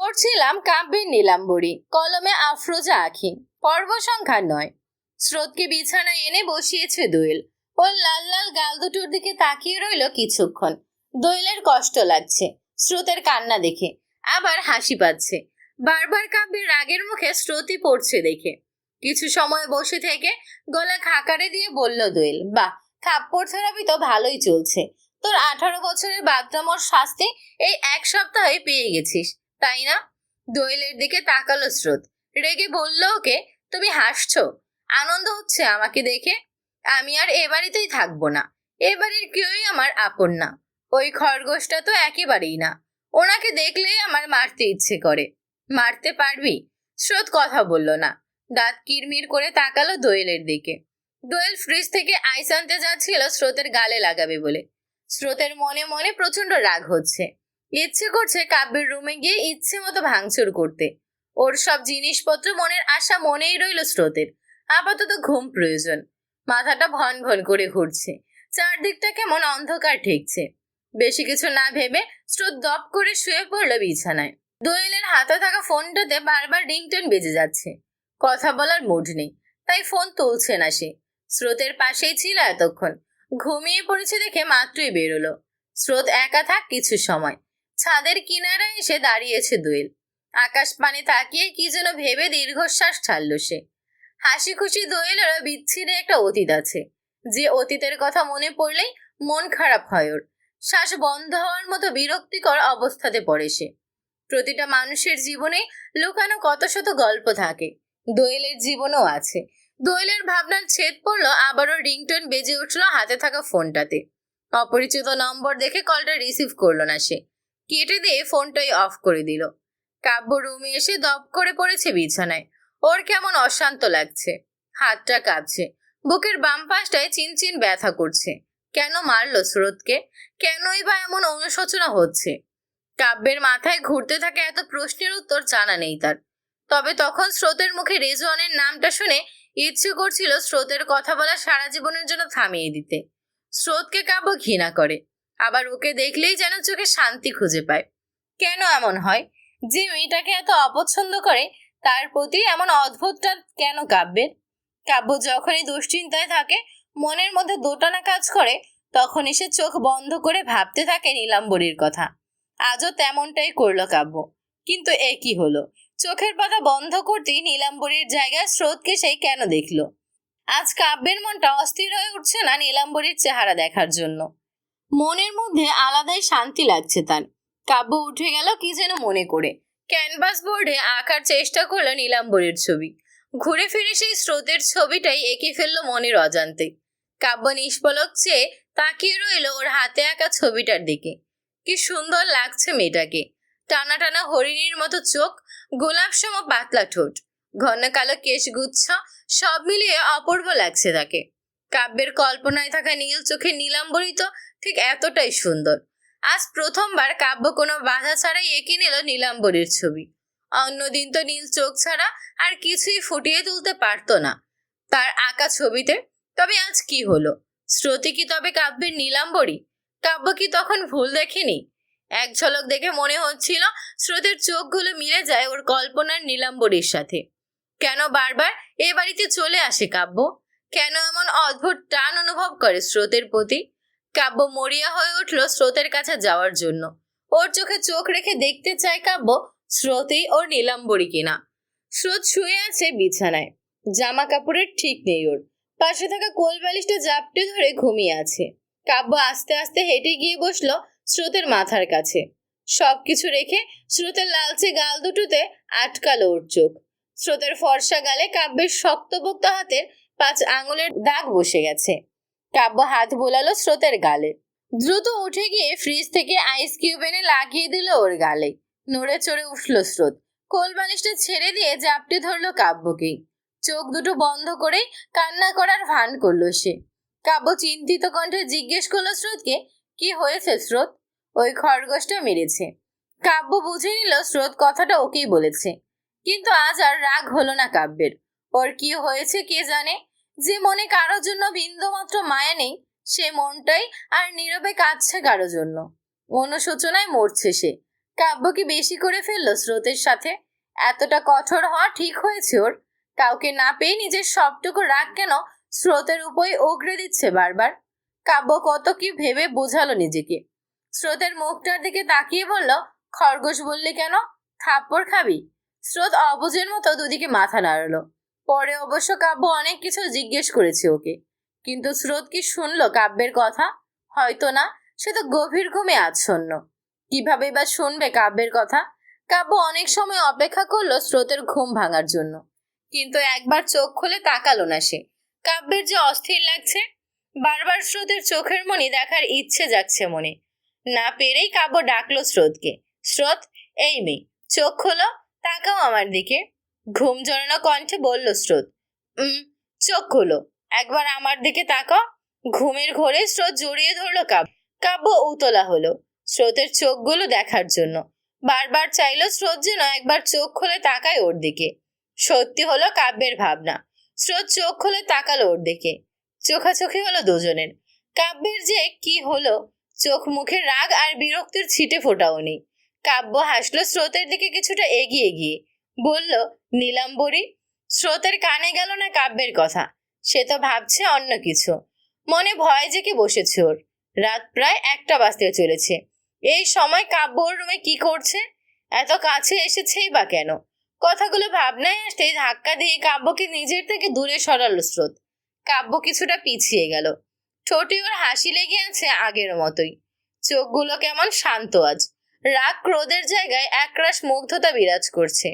পড়ছিলাম কাব্যের নীলাম্বরী, কলমে আফরোজা আঁখি। পর্ব সংখ্যা 9। স্রোতকে বিছানায় এনে বসিয়েছে দোয়েল। ওর লাল লাল গাল দুটোর দিকে তাকিয়ে রইল কিছুক্ষণ। দোয়েলের কষ্ট লাগছে স্রোতের কান্না দেখে, আবার হাসি পাচ্ছে। বারবার কাব্যের রাগের মুখে স্রোতই পড়ছে দেখে কিছু সময় বসে থেকে গলা খাকারে দিয়ে বলল দোয়েল, বাহ, থাপ্পড় থেরাপি তো ভালোই চলছে। তোর 18 বছরের বাদরামোর শাস্তি এই এক সপ্তাহে পেয়ে গেছিস, তাই না? দোয়েলের দিকে তাকালো স্রোত, রেগে বলল ওকে, তুমি হাসছো? আনন্দ হচ্ছে আমাকে দেখে? আমি আর এ বাড়িতেই থাকবো না। এ বাড়ির কেউই আমার আপন না। ওই খরগোশটা তো একেবারেই না। ওনাকে দেখলেই আমার মারতে ইচ্ছে করে। মারতে পারবি? স্রোত কথা বলল না, দাঁত কিরমির করে তাকালো দোয়েলের দিকে। দোয়েল ফ্রিজ থেকে আইস আনতে যাচ্ছিল স্রোতের গালে লাগাবে বলে। স্রোতের মনে মনে প্রচন্ড রাগ হচ্ছে। ইচ্ছে করছে কাব্যের রুমে গিয়ে ইচ্ছে মতো ভাঙচুর করতে। ওর সব জিনিসপত্র মনের আশা মনেই রইল স্রোতের। আপাতত ঘুম প্রয়োজন। মাথাটা ভন ভন করে ঘুরছে, চারদিকটা কেমন অন্ধকার ঠেকছে। বেশি কিছু না ভেবে স্রোত দপ করে শুয়ে পড়ল বিছানায়। দোয়েলের হাতে থাকা ফোনটাতে বারবার রিংটোন বেজে যাচ্ছে। কথা বলার মুড নেই, তাই ফোন তুলছে না সে। স্রোতের পাশেই ছিল এতক্ষণ। ঘুমিয়ে পড়েছে দেখে মাত্রই বেরোলো। স্রোত একা থাক কিছু সময়। ছাদের কিনারায় এসে দাঁড়িয়েছে দোয়েল। আকাশ পানে তাকিয়ে কি যেন ভেবে দীর্ঘশ্বাস ছাড়ল সে। হাসি খুশি দোয়েলেরও বিচ্ছিরে একটা অতীত আছে, যে অতীতের কথা মনে পড়লেই মন খারাপ হয় ওর। শ্বাস বন্ধ হওয়ার মতো বিরক্তিকর অবস্থাতে পড়ে সে। প্রতিটা মানুষের জীবনে লুকানো কত শত গল্প থাকে, দোয়েলের জীবনেও আছে। দোয়েলের ভাবনার ছেদ পড়লো আবারও রিংটোন বেজে উঠলো হাতে থাকা ফোনটাতে। অপরিচিত নম্বর দেখে কলটা রিসিভ করলো না সে, কেটে দিয়ে ফোনটাই অফ করে দিল। কাব্য রুমে এসে দপ করে পড়েছে বিছানায়। ওর কেমন অশান্ত লাগছে, হাতটা কাঁপছে, বুকের বাম পাশটায় চিনচিন ব্যথা করছে। কেন মারলো স্রোতকে? কেনই বা এমন অনুশোচনা হচ্ছে? কাব্যের মাথায় ঘুরতে থাকে এত প্রশ্নের উত্তর জানা নেই তার। তবে তখন স্রোতের মুখে রেজওয়ানের নামটা শুনে ইচ্ছে করছিল স্রোতের কথা বলা সারা জীবনের জন্য থামিয়ে দিতে। স্রোতকে কাব্য ঘৃণা করে, আবার ওকে দেখলেই যেন চোখে শান্তি খুঁজে পায়। কেন এমন হয়? যে মেয়েটাকে এত অপছন্দ করে তার প্রতি এমন অদ্ভুত টান কেন কাব্যের? কাব্য যখনই দুশ্চিন্তায় থাকে, মনের মধ্যে দোটানা কাজ করে, তখন এসে চোখ বন্ধ করে ভাবতে থাকে নীলাম্বরীর কথা। আজও তেমনটাই করলো কাব্য। কিন্তু এ কি হলো? চোখের পাতা বন্ধ করতেই নীলাম্বরীর জায়গায় স্রোতকে সেই কেন দেখলো? আজ কাব্যের মনটা অস্থির হয়ে উঠছে না নীলাম্বরীর চেহারা দেখার জন্য। মনের মধ্যে আলাদাই শান্তি লাগছে তার। কাব্য উঠে গেল কি যেন মনে করে, ক্যানভাস বোর্ডে আঁকার চেষ্টা করলো নীলাম্বরীর ছবি। ঘুরে ফিরে সেই স্রোতের ছবিটাই এঁকে ফেললো মনের অজান্তে। কাব্য নিষ্পলক চেয়ে তাকিয়ে রইল ওর হাতে আঁকা ছবিটার দিকে। কি সুন্দর লাগছে মেয়েটাকে। টানা টানা হরিণীর মতো চোখ, গোলাপ সম পাতলা ঠোঁট, ঘন কালো কেশগুচ্ছ, সব মিলিয়ে অপূর্ব লাগছে তাকে। কাব্যের কল্পনায় থাকা নীল চোখে নীলাম্বরী তো ঠিক এতটাই সুন্দর। আজ প্রথমবার কাব্য কোনো বাধা ছাড়াই এঁকে নিল নীলাম্বরীর ছবি। অন্যদিন তো নীল চোখ ছাড়া আর কিছুই ফুটিয়ে তুলতে পারতো না তার আঁকা ছবিতে। তবে আজ কি হলো? স্রোতী কি তবে কাব্যের নীলাম্বরী? কাব্য কি তখন ভুল দেখেনি? এক ঝলক দেখে মনে হচ্ছিল স্রোতের চোখগুলো মিলে যায় ওর কল্পনার নীলাম্বরীর সাথে। কেন বারবার এ বাড়িতে চলে আসে কাব্য? কেন এমন অদ্ভুত টান অনুভব করে স্রোতের প্রতি? কাব্য মরিয়া হয়ে উঠল স্রোতের কাছে যাওয়ার জন্য। ওর চোখে চোখ রেখে দেখতে চায় কাব্য স্রোতেই ওর নীলাম্বরী কিনা। স্রোত শুয়ে আছে বিছানায়, জামা কাপড়ের ঠিক নেই ওর। পাশে থাকা কোল বালিশটা জাপটে ধরে ঘুমিয়ে আছে। কাব্য আস্তে আস্তে হেঁটে গিয়ে বসলো স্রোতের মাথার কাছে। সবকিছু রেখে স্রোতের লালচে গাল দুটোতে আটকালো ওর চোখ। স্রোতের ফর্সা গালে কাব্যের শক্তপোক্ত হাতের 5 আঙুলের দাগ বসে গেছে। কাব্য হাত বোলালো স্রোতের গালে। দ্রুত উঠে গিয়ে ফ্রিজ থেকে আইস কিউব এনে লাগিয়ে দিল ওর গালে। নড়ে চড়ে উঠল স্রোত। কোল বালিশটা ছেড়ে দিয়ে জাপটে ধরলো কাব্যকেই। চোখ দুটো বন্ধ করেই কান্না করার ভান করলো সে। কাব্য চিন্তিত কণ্ঠে জিজ্ঞেস করলো স্রোতকে, কি হয়েছে স্রোত? ওই খরগোশটা মেরেছে। কাব্য বুঝে নিল স্রোত কথাটা ওকেই বলেছে। কিন্তু আজ আর রাগ হলো না কাব্যের। ওর কি হয়েছে কে জানে। যে মনে কারোর জন্য বিন্দুমাত্র মায়া নেই, সে মনটাই আর নীরবে কাঁদছে কারো জন্য। অনুশোচনায় মরছে সে। কাব্য কি বেশি করে ফেললো স্রোতের সাথে? এতটা কঠোর হওয়া ঠিক হয়েছে ওর? কাউকে না পেয়ে নিজের সবটুকু রাগ কেন স্রোতের উপরই উগরে দিচ্ছে বারবার? কাব্য কত কি ভেবে বোঝালো নিজেকে। স্রোতের মুখটার দিকে তাকিয়ে বলল, খরগোশ বললি কেন? থাপ্পড় খাবি? স্রোত অবুঝের মতো দুদিকে মাথা নাড়ালো। পরে অবশ্য কাব্য অনেক কিছু জিজ্ঞেস করেছে ওকে, কিন্তু স্রোত কি শুনলো কাব্যের কথা? হয়তো না, সে তো গভীর ঘুমে আচ্ছন্ন। কিভাবে বা শুনবে কাব্যের কথা? কাব্য অনেক সময় অপেক্ষা করলো স্রোতের ঘুম ভাঙার জন্য, কিন্তু একবার চোখ খুলে তাকালো না সে। কাব্যের যে অস্থির লাগছে, বারবার স্রোতের চোখের মনি দেখার ইচ্ছে যাচ্ছে মনে। না পেরেই কাব্য ডাকলো স্রোতকে। স্রোত, এই মেয়ে, চোখ খোলো, তাকাও আমার দিকে। ঘুম জড়ানো কণ্ঠে বলল স্রোত। চোখ খোলো, একবার আমার দিকে তাকাও। ঘুমের ঘোরে স্রোত জড়িয়ে ধরলো কাব্য। কাব্য উতলা হলো স্রোতের চোখগুলো দেখার জন্য। বারবার চাইলো স্রোত যেন একবার চোখ খুলে তাকায় ওর দিকে। সত্যি হলো কাব্যের ভাবনা। স্রোত চোখ খুলে তাকালো ওর দিকে। চোখাচোখি হলো দুজনের। কাব্যের যে কি হলো, চোখ মুখে রাগ আর বিরক্তির ছিটে ফোটাও নেই। কাব্য হাসলো স্রোতের দিকে কিছুটা এগিয়ে গিয়ে বলল, নীলাম্বরী। স্রোতের কানে গেল না কাব্যের কথা। সে তো ভাবছে অন্য কিছু। মনে ভয় জেগে বসেছে ওর। রাত প্রায় 1টা বাজতে চলেছে। এই সময় কাব্য ওর রুমে কি করছে? এত কাছে এসেছেই বা কেন? কথাগুলো ভাবনায় আসতেই ধাক্কা দিয়ে কাব্যকে নিজের থেকে দূরে সরালো স্রোত। কাব্য কিছুটা পিছিয়ে গেল। ঠোঁটে ওর হাসি লেগে আছে আগের মতোই। চোখগুলো কেমন শান্ত আজ। রাগ ক্রোধের জায়গায় একরাশ মুগ্ধতা বিরাজ করছে।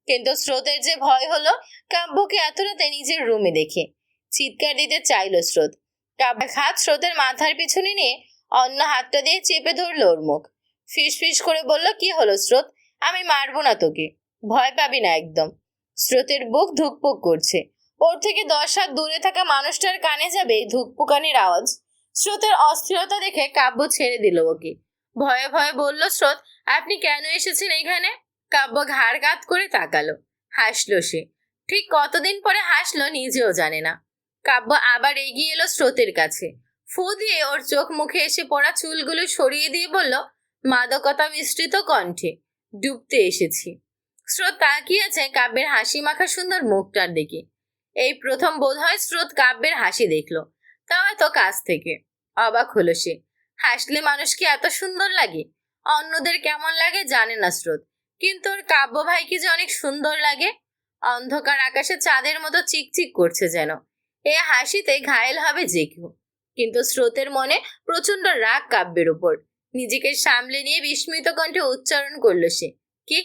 কিন্তু স্রোতের যে ভয় হলো কাব্যকে এত রাতে নিজের রুমে দেখে। চিৎকার দিতে চাইল স্রোত। কাব্যের হাত স্রোতের মাথার পিছনে নিয়ে অন্য হাতটা দিয়ে চেপে ধরলো ওর মুখ। ফিস ফিস করে বলল, কি হলো স্রোত? আমি মারবো না তোকে, ভয় পাবি না একদম। স্রোতের বুক ধুকপুক করছে। ওর থেকে 10 হাত দূরে থাকা মানুষটার কানে যাবে ধুকপুকানির আওয়াজ। স্রোতের অস্থিরতা দেখে কাব্য ছেড়ে দিল ওকে। ভয়ে ভয়ে বলল, স্রোত, আপনি কেন এসেছেন এখানে? কাব্য ঘাড় কাত করে তাকালো। হাসলো সে। ঠিক কতদিন পরে হাসলো নিজেও জানে না। কাব্য আবার এগিয়ে এলো স্রোতের কাছে। ফু দিয়ে ওর চোখ মুখে এসে পড়া চুলগুলো সরিয়ে দিয়ে বলল, মাদকতা মিশ্রিত কণ্ঠে, ডুবতে এসেছি। স্রোত তাকিয়েছে কাব্যের হাসি মাখা সুন্দর মুখটার দিকে। এই প্রথম বোধহয় স্রোত কাব্যের হাসি দেখলো, তাও এত কাছ থেকে। অবাক হলো সে। হাসলে মানুষ কি এত সুন্দর লাগে? অন্যদের কেমন লাগে জানে না স্রোত, কিন্তু ওর কাব্য ভাইকে যে অনেক সুন্দর লাগে। অন্ধকার আকাশে চাঁদের মতো চিকচিক করছে যেন। এ হাসিতে ঘায়েল হবে যে কেউ। কিন্তু স্রোতের মনে প্রচন্ড রাগ কাব্যের উপর। নিজেকে সামলে নিয়ে বিস্মিত কণ্ঠে উচ্চারণ করলো সে, কি?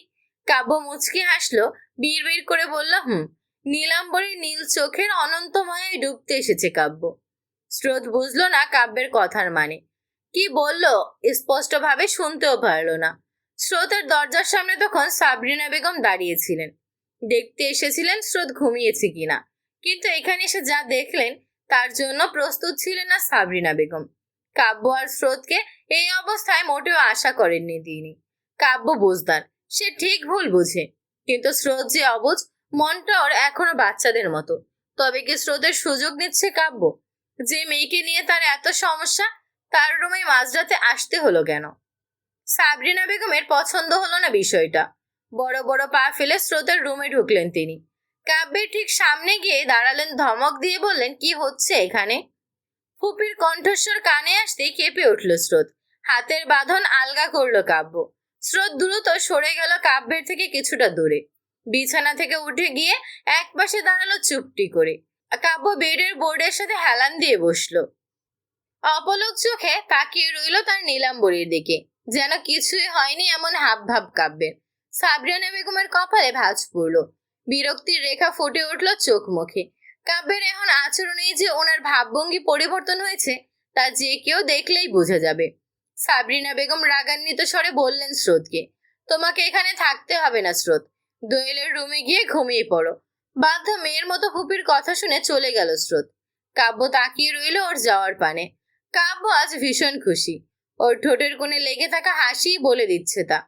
কাব্য মুচকি হাসলো, বিড় করে বলল, নীলাম্বরীর নীল চোখের অনন্ত মায়ায় ডুবতে এসেছে কাব্য। স্রোত বুঝলো না কাব্যের কথার মানে। কি বলল স্পষ্টভাবে শুনতেও পারল না। স্রোতের দরজার সামনে তখন সাবরিনা বেগম দাঁড়িয়েছিলেন। দেখতে এসেছিলেন স্রোত ঘুমিয়েছে কিনা, কিন্তু এখানে এসে যা দেখলেন তার জন্য প্রস্তুত ছিলেন না সাবরিনা বেগম। কাব্য আর স্রোতকে এই অবস্থায় মোটেও আশা করেননি তিনি। কাব্য বুঝদার, সে ঠিক ভুল বুঝে, কিন্তু স্রোত যে অবুঝ, মনটা ওর এখনো বাচ্চাদের মতো। তবে কি স্রোতের সুযোগ নিচ্ছে কাব্য? যে মেয়েকে নিয়ে তার এত সমস্যা, তার রুমে মাঝরাতে আসতে হলো কেন? সাবরিনা বেগমের পছন্দ হলো না বিষয়টা। বড় বড় পা ফেলে স্রোতের রুমে ঢুকলেন তিনি। কাব্যের ঠিক সামনে গিয়ে দাঁড়ালেন, ধমক দিয়ে বললেন, কি হচ্ছে এখানে? ফুপির কণ্ঠস্বর কানে আসতে কেঁপে উঠল স্রোত। হাতের বাঁধন আলগা করলো কাব্য। স্রোত দ্রুত সরে গেল কাব্যের থেকে কিছুটা দূরে। বিছানা থেকে উঠে গিয়ে এক পাশে দাঁড়ালো চুপটি করে। কাব্য বেডের বোর্ডের সাথে হেলান দিয়ে বসলো। অপলক চোখে তাকিয়ে রইল তার নীলাম্বরীর দিকে, যেন কিছুই হয়নি এমন হাব ভাব কাব্যের। সাবরিনা বেগমের কপালে ভাঁজ পড়ল। বিরক্তির রেখা ফুটে উঠল চোখ মুখে। কাব্যের এখন আচরণেই যে ওনার ভাবভঙ্গি পরিবর্তন হয়েছে তা যে কেউ দেখলেই বোঝা যাবে। সাবরিনা বেগম রাগান্বিত স্বরে বললেন স্রোতকে, তোমাকে এখানে থাকতে হবে না স্রোত, দোয়েলের রুমে গিয়ে ঘুমিয়ে পড়ো। বাধ্য মেয়ের মতো ফুপির কথা শুনে চলে গেল স্রোত। কাব্য তাকিয়ে রইল ওর যাওয়ার পানে। কাব্য আজ ভীষণ খুশি। ওর ঠোঁটের কোণে লেগে থাকা হাসি বলে দিচ্ছে তা।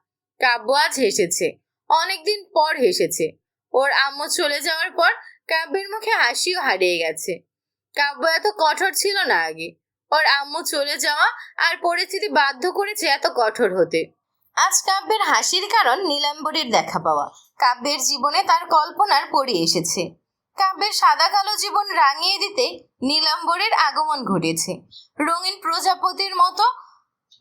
কাব্য আজ হেসেছে, অনেকদিন পর হেসেছে। ওর আম্মু চলে যাওয়ার পর কাব্যের মুখে হাসিও হারিয়ে গেছে। কাব্য এত কঠোর ছিল না আগে। ওর আম্মু চলে যাওয়া আর পরিস্থিতি বাধ্য করেছে এত কঠোর হতে। আজ কাব্যের হাসির কারণ নীলাম্বরীর দেখা পাওয়া। কাব্যের জীবনে তার কল্পনার পড়ে এসেছে। কাব্যের সাদা কালো জীবন রাঙিয়ে দিতে নীলাম্বরীর আগমন ঘটেছে। রঙিন প্রজাপতির মতো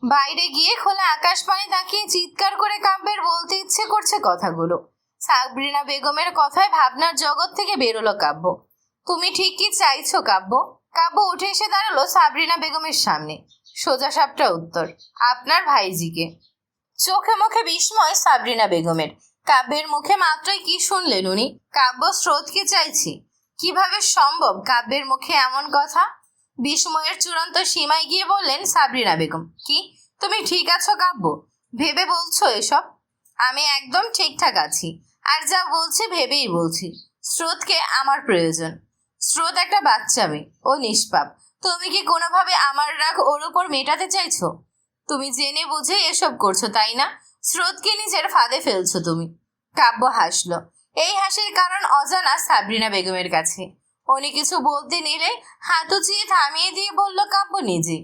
বাইরে গিয়ে খোলা আকাশ পানে তাকিয়ে চিৎকার করে কাব্যের বলতে ইচ্ছে করছে কথাগুলো। সাবরিনা বেগমের কথায় ভাবনার জগৎ থেকে বেরোলো কাব্য। তুমি ঠিক কি চাইছো কাব্য? কাব্য উঠে এসে দাঁড়ালো সাবরিনা বেগমের সামনে। সোজা সাপটা উত্তর, আপনার ভাইজিকে। চোখে মুখে বিস্ময় সাবরিনা বেগমের। কাব্যের মুখে মাত্রই কি শুনলেন উনি? কাব্য স্রোতকে চাইছি। কিভাবে সম্ভব কাব্যের মুখে এমন কথা? বিস্ময়ের চূড়ান্ত সীমায় গিয়ে বললেন সাবরিনা বেগম, কি তুমি ঠিক আছো কাব্য? ভেবে বলছো এসব? আমি একদম ঠিকঠাক আছি, আর যা বলছি ভেবেই বলছি। স্রোতকে আমার প্রয়োজন। স্রোত একটা বাচ্চা মেয়ে, ও নিষ্পাপ। তুমি কি কোনোভাবে আমার রাগ ওর উপর মেটাতে চাইছো? তুমি জেনে বুঝে এসব করছো তাই না? স্রোতকে নিজের ফাঁদে ফেলছো তুমি। কাব্য হাসলো। এই হাসির কারণ অজানা সাবরিনা বেগমের কাছে। উনি কিছু বলতে নিলে হাত উঁচিয়ে থামিয়ে দিয়ে বলল কাব্য নিজে,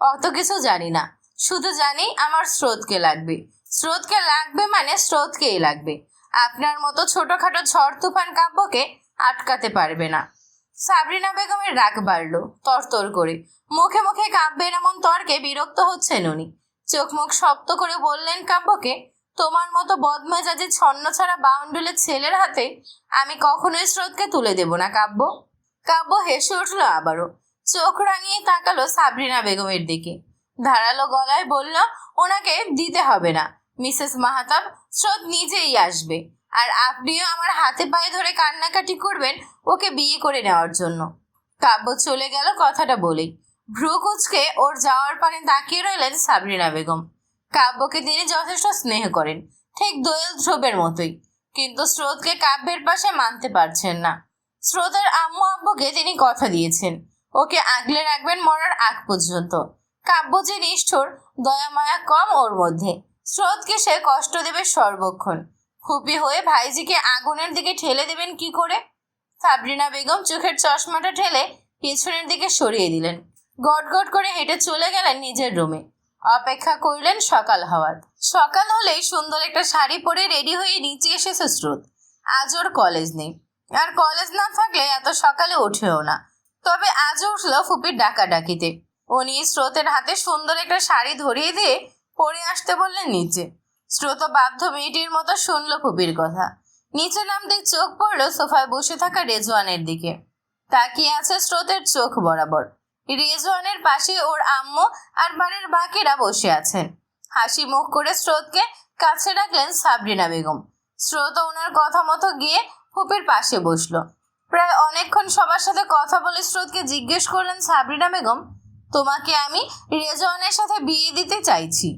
অত কিছু জানি না, শুধু জানি আমার স্রোতকে লাগবে। স্রোতকে লাগবে মানে স্রোতকেই লাগবে। আপনার মতো ছোটখাটো ঝড় তুফান কাব্যকে আটকাতে পারবে না। সাবরিনা বেগমের রাগ বাড়ল তরতর করে। মুখে মুখে কাব্যের এমন তর্কে বিরক্ত হচ্ছেন উনি। চোখ মুখ শক্ত করে বললেন কাব্যকে, তোমার মতো বদমেজাজি ছন্ন ছাড়া বাউন্ডুলের ছেলের হাতে আমি কখনোই স্রোতকে তুলে দেব না কাব্য। কাব্য হেসে উঠল আবারও। চোখ রাঙিয়ে তাকালো সাবরিনা বেগমের দিকে। ধারালো গলায় বলল, ওনাকে দিতে হবে না মিসেস মাহাতাব, স্রোত নিজেই আসবে। আর আপনিও আমার হাতে পায়ে ধরে কান্নাকাটি করবেন ওকে বিয়ে করে নেওয়ার জন্য। কাব্য চলে গেল কথাটা বলেই। ভ্রু কুচকে ওর যাওয়ার পানে তাকিয়ে রইলেন সাবরিনা বেগম। কাব্যকে তিনি যথেষ্ট স্নেহ করেন, ঠিক দোয়েল ধ্রুবের মতোই, কিন্তু স্রোতকে কাব্যের পাশে মানতে পারছেন না। স্রোতের আম্মু আব্বুকে তিনি কথা দিয়েছেন ওকে আগলে রাখবেন মরার আগ পর্যন্ত। কাব্য যে নিষ্ঠুর, দয়া মায়া কম ওর মধ্যে। স্রোতকে সে কষ্ট দেবে সর্বক্ষণ। খুপি হয়ে ভাইজিকে আগুনের দিকে ঠেলে দেবেন কি করে? সাবরিনা বেগম চোখের চশমাটা ঠেলে পেছনের দিকে সরিয়ে দিলেন। গট গট করে হেঁটে চলে গেলেন নিজের রুমে। অপেক্ষা করলেন সকাল হওয়ার। সকাল হলেই সুন্দর একটা শাড়ি পরে রেডি হয়ে নিচে এসেছে স্রোত। আজ ওর কলেজ নেই, আর কলেজ না থাকলে এত সকালে ওঠেও না। তবে আজও উঠলো ফুপির ডাকাডাকিতে। উনি স্রোতের হাতে সুন্দর একটা শাড়ি ধরিয়ে দিয়ে পরে আসতে বললেন নিচে। স্রোত বাধ্য মেয়েটির মতো শুনলো ফুপির কথা। নিচে নামতেই চোখ পড়লো সোফায় বসে থাকা রেজওয়ানের দিকে। তাকিয়ে আছে স্রোতের চোখ বরাবর। রেজওয়ানের পাশে ওর আম্মু আর বাড়ির বাকিরা বসে আছেন। হাসি মুখ করে স্রোতকে কাছে রাখলেন সাবরিনা বেগম। স্রোত ওনার কথা মতো গিয়ে ফুপির পাশে বসলো। প্রায় অনেকক্ষণ সবার সাথে কথা বলে স্রোতকে জিজ্ঞেস করলেন সাবরিনা বেগম, তোমাকে আমি রেজওয়ানের সাথে বিয়ে দিতে চাইছি।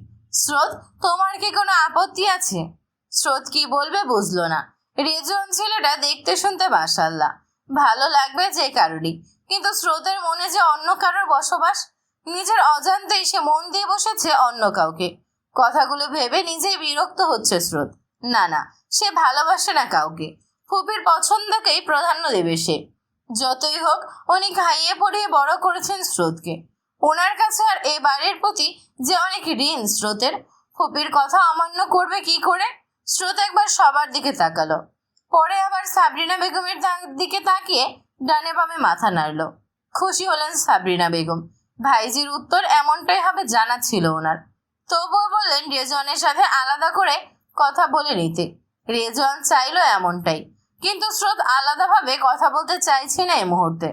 স্রোত, তোমার কি কোনো আপত্তি আছে? স্রোত কি বলবে বুঝলো না। রেজওয়ান ছেলেটা দেখতে শুনতে মাশাআল্লাহ, ভালো লাগবে যে কারোরই, কিন্তু স্রোতের মনে যে অন্য কারোর বসবাস। নিজের অজান্তেই সে মন দিয়ে বসেছে অন্য কাউকে। কথাগুলো ভেবে নিজেই বিরক্ত হচ্ছে স্রোত। না না, সে ভালোবাসে না কাউকে। ফুপির পছন্দকেই প্রাধান্য দেবে সে। যতই হোক উনি খাইয়ে পড়িয়ে বড় করেছেন স্রোতকে। ওনার কাছে আর এ বাড়ির প্রতি যে অনেক ঋণ স্রোতের। ফুপির কথা অমান্য করবে কি করে? স্রোত একবার সবার দিকে তাকালো, পরে আবার সাবরিনা বেগমের দিকে তাকিয়ে ডানে বামে মাথা নাড়ল। খুশি হলেন সাবরিনা বেগম। ভাইজির উত্তর এমনটাই হবে জানা ছিল ওনার। তবুও বললেন রেজওয়ানের সাথে আলাদা করে কথা বলে নিতে। রেজওয়ান চাইলো এমনটাই, কিন্তু স্রোত আলাদাভাবে কথা বলতে চাইছে না এই মুহূর্তে।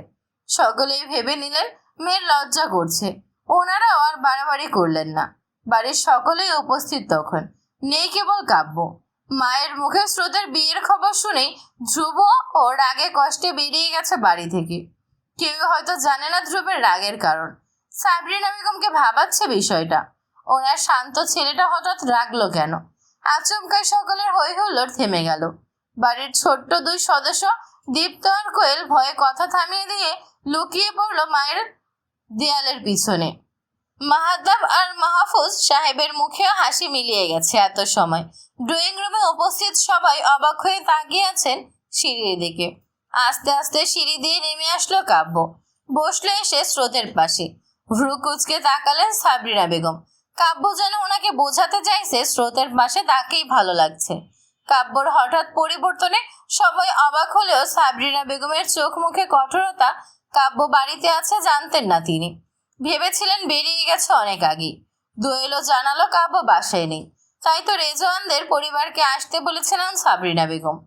সকলেই ভেবে নিলেন মেয়ের লজ্জা করছে। ওনারাও আর বাড়াবাড়ি করলেন না। বাড়ির সকলেই উপস্থিত তখন, নেই কেবল কাব্য। মায়ের মুখে স্রোতের বিয়ের খবর শুনেই ধ্রুব ও রাগে কষ্টে বেরিয়ে গেছে বাড়ি থেকে। কেউ হয়তো জানে না ধ্রুবের রাগের কারণ। সাবরিনা বেগমকে ভাবাচ্ছে বিষয়টা। ওনার শান্ত ছেলেটা হঠাৎ রাগলো কেন? আচমকাই সকলের হই হুল্লোড় থেমে গেল। বাড়ির ছোট্ট দুই সদস্য দীপ্ত আর কোয়েল ভয়ে কথা থামিয়ে দিয়ে লুকিয়ে পড়লো মায়ের দেয়ালের পিছনে। মাহাতাব আর মাহফুজ সাহেবের মুখেও হাসি মিলিয়ে গেছে এত সময়। ড্রয়িং রুমে উপস্থিত সবাই অবাক হয়ে তাকিয়ে আছেন সিঁড়ির দিকে। আস্তে আস্তে সিঁড়ি দিয়ে নেমে আসলো কাব্য। বসলো এসে স্রোতের পাশে। ভ্রু কুচকে তাকালেন সাবরিনা বেগম। কাব্য যেন ওনাকে বোঝাতে চাইছে স্রোতের পাশে তাকেই ভালো লাগছে। কাব্যর হঠাৎ পরিবর্তনে সবাই অবাক হলেও সাবরিনা বেগমের চোখ মুখে কঠোরতা কাব্য বাড়িতে আছে জানতেন না তিনি। ভেবেছিলেন বেরিয়ে গেছে অনেক আগেই। দোয়েলও জানালো কাব্য বাসায় নেই, তাই তো রেজওয়ানদের পরিবারকে আসতে বলেছিলেন সাবরিনা বেগম।